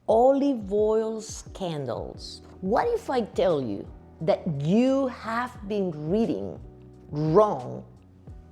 olive oil scandals. What if I tell you that you have been reading wrong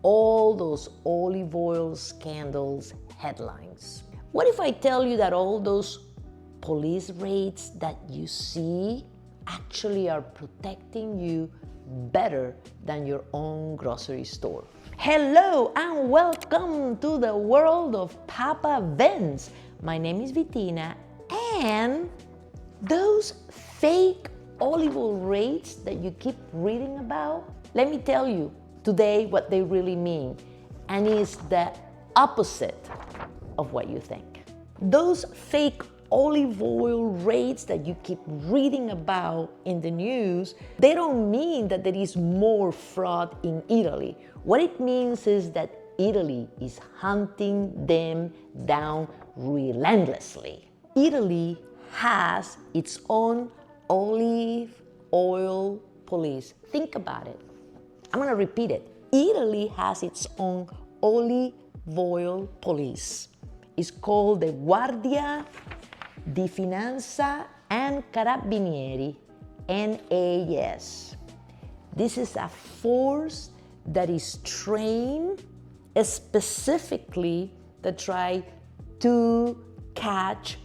all those olive oil scandals headlines? What if I tell you that all those police raids that you see actually are protecting you better than your own grocery store? Hello and welcome to the world of Papa Vince. My name is Vitina, and those fake olive oil raids that you keep reading about, let me tell you today what they really mean, and it's the opposite of what you think. Those fake olive oil raids that you keep reading about in the news, they don't mean that there is more fraud in Italy. What it means is that Italy is hunting them down relentlessly. Italy has its own olive oil police. Think about it. I'm going to repeat it. Italy has its own olive oil police. It's called the Guardia di Finanza and Carabinieri, NAS. This is a force that is trained specifically to try to catch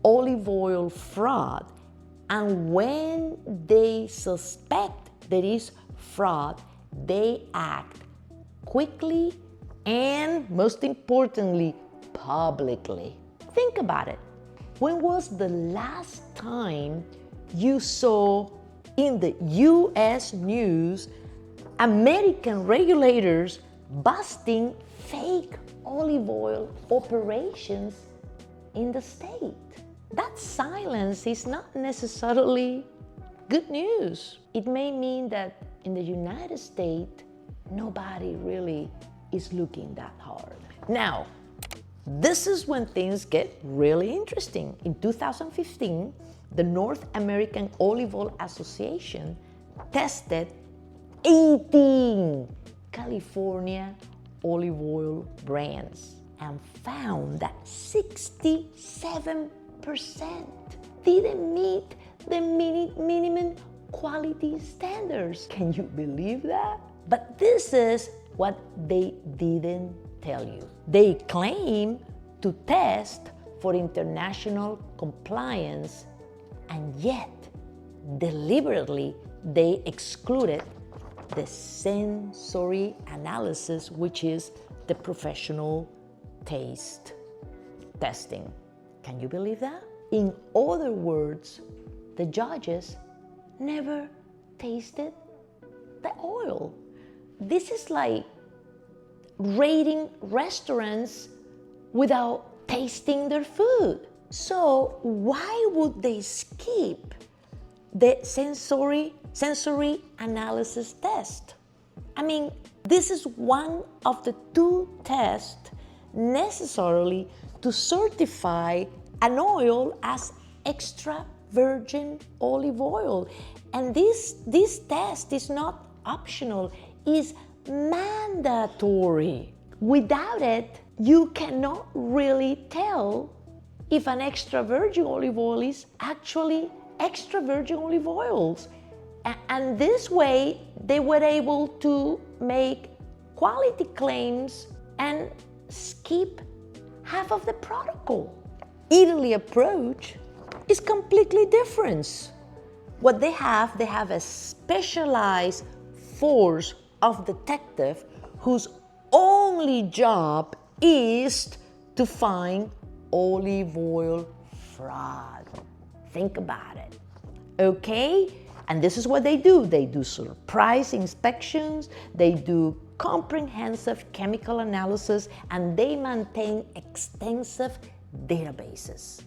olive oil fraud. And when they suspect there is fraud, they act quickly and, most importantly, publicly. Think about it. When was the last time you saw in the US news American regulators busting fake olive oil operations in the state? That silence is not necessarily good news. It may mean that in the United States, nobody really is looking that hard. Now, this is when things get really interesting. In 2015, the North American Olive Oil Association tested 18 California olive oil brands and found that 67% didn't meet the minimum quality standards. Can you believe that? But this is what they didn't tell you. They claim to test for international compliance, and yet deliberately they excluded the sensory analysis, which is the professional taste testing. Can you believe that? In other words, the judges never tasted the oil. This is like rating restaurants without tasting their food. So why would they skip the sensory analysis test? I mean, this is one of the two tests necessarily to certify an oil as extra virgin olive oil. And this test is not optional, it's mandatory. Without it, you cannot really tell if an extra virgin olive oil is actually extra virgin olive oils. And this way, they were able to make quality claims and skip half of the protocol. Italy's approach is completely different. What they have a specialized force of detectives whose only job is to find olive oil fraud. Think about it, okay? And this is what they do. They do surprise inspections, they do comprehensive chemical analysis, and they maintain extensive databases.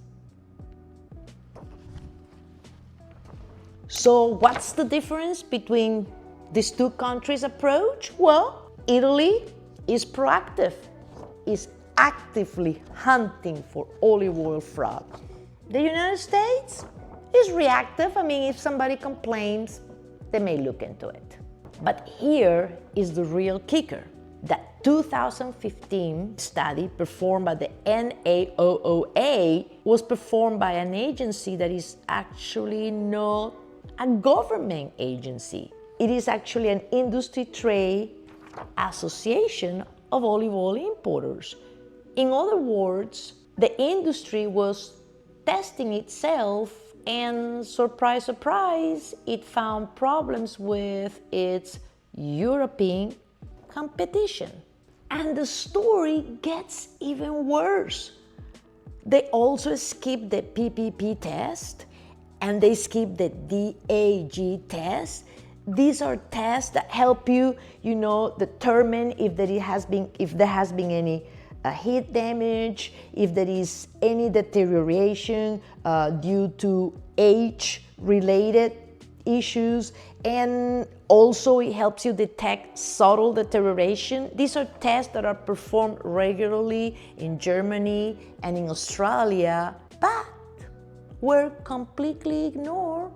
So what's the difference between these two countries' approach? Well, Italy is proactive, is actively hunting for olive oil fraud. The United States is reactive. I mean, if somebody complains, they may look into it. But here is the real kicker, that 2015 study performed by the NAOOA was performed by an agency that is actually not a government agency. It is actually an industry trade association of olive oil importers. In other words, the industry was testing itself, and surprise, surprise, it found problems with its European competition. And the story gets even worse. They also skipped the PPP test, and they skipped the DAG test. These are tests that help you, determine if there has been any heat damage, if there is any deterioration due to age-related issues, and also it helps you detect subtle deterioration. These are tests that are performed regularly in Germany and in Australia, but were completely ignored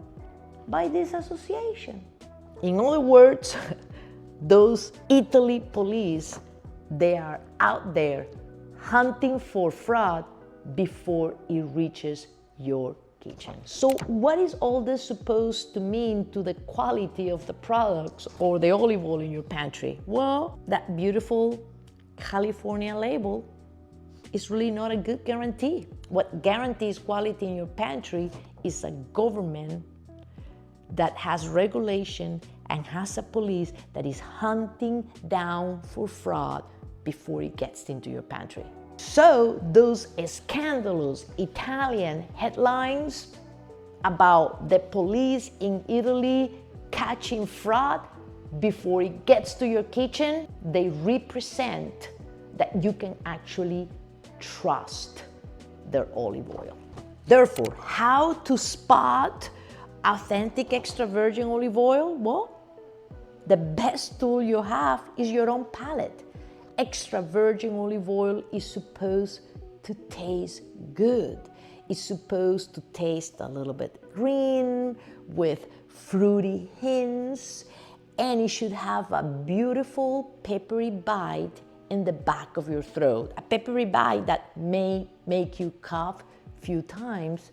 by this association. In other words, those Italy police, they are out there hunting for fraud before it reaches your kitchen. So what is all this supposed to mean to the quality of the products or the olive oil in your pantry? Well, that beautiful California label is really not a good guarantee. What guarantees quality in your pantry is a government that has regulation and has a police that is hunting down for fraud before it gets into your pantry. So those scandalous Italian headlines about the police in Italy catching fraud before it gets to your kitchen, they represent that you can actually trust their olive oil. Therefore, how to spot authentic extra virgin olive oil? Well, the best tool you have is your own palate. Extra virgin olive oil is supposed to taste good. It's supposed to taste a little bit green with fruity hints, and it should have a beautiful peppery bite in the back of your throat. A peppery bite that may make you cough a few times,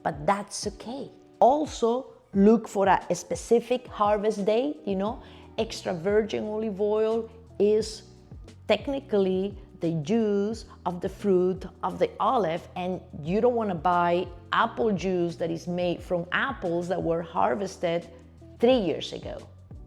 but that's okay. Also, look for a specific harvest date. Extra virgin olive oil is technically the juice of the fruit of the olive, and you don't want to buy apple juice that is made from apples that were harvested 3 years ago.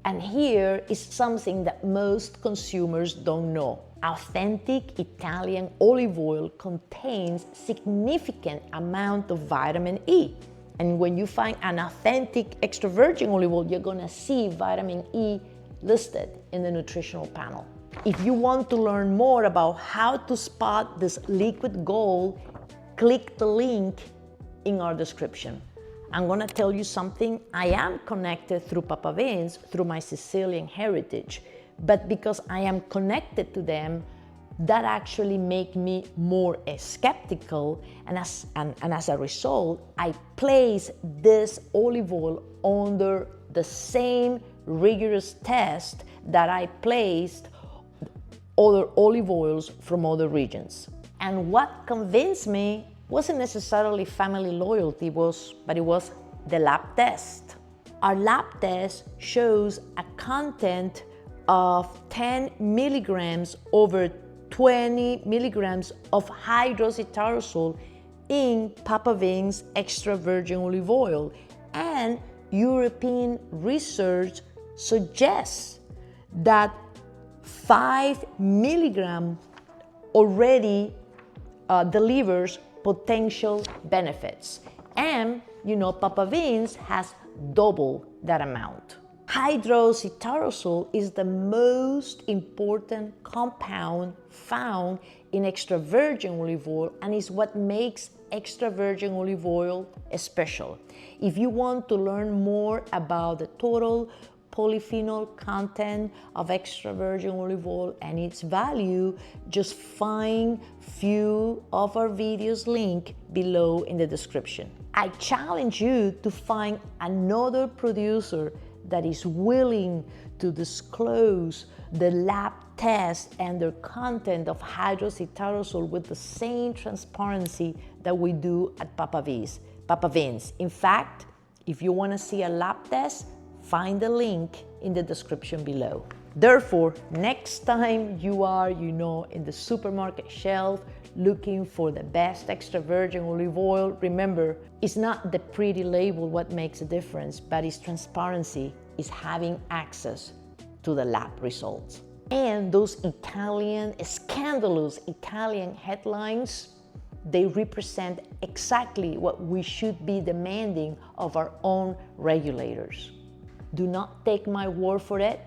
And here is something that most consumers don't know. Authentic Italian olive oil contains significant amount of vitamin E. And when you find an authentic extra virgin olive oil, you're gonna see vitamin E listed in the nutritional panel. If you want to learn more about how to spot this liquid gold, click the link in our description. I'm gonna tell you something. I am connected through Papa Vince, through my Sicilian heritage, but because I am connected to them, that actually make me more skeptical, and as a result, I place this olive oil under the same rigorous test that I placed other olive oils from other regions. And what convinced me wasn't necessarily family loyalty, but it was the lab test. Our lab test shows a content of 10 milligrams over 20 milligrams of hydroxytyrosol in Papa Vince extra virgin olive oil, and European research suggests that 5 milligram already delivers potential benefits, and Papa Vince has double that amount. Hydroxytyrosol is the most important compound found in extra virgin olive oil and is what makes extra virgin olive oil special. If you want to learn more about the total polyphenol content of extra virgin olive oil and its value, just find few of our videos linked below in the description. I challenge you to find another producer that is willing to disclose the lab test and the content of hydroxytyrosol with the same transparency that we do at Papa Vince. In fact, if you want to see a lab test, find the link in the description below. Therefore, next time you are, in the supermarket shelf looking for the best extra virgin olive oil, remember, it's not the pretty label what makes a difference, but it's transparency, it's having access to the lab results. And those scandalous Italian headlines, they represent exactly what we should be demanding of our own regulators. Do not take my word for it.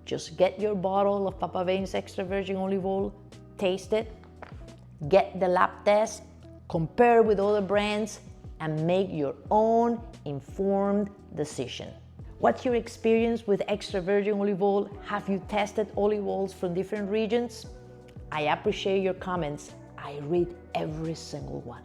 Just get your bottle of Papa Vince extra virgin olive oil, taste it, get the lab test, compare with other brands, and make your own informed decision. What's your experience with extra virgin olive oil? Have you tested olive oils from different regions? I appreciate your comments. I read every single one.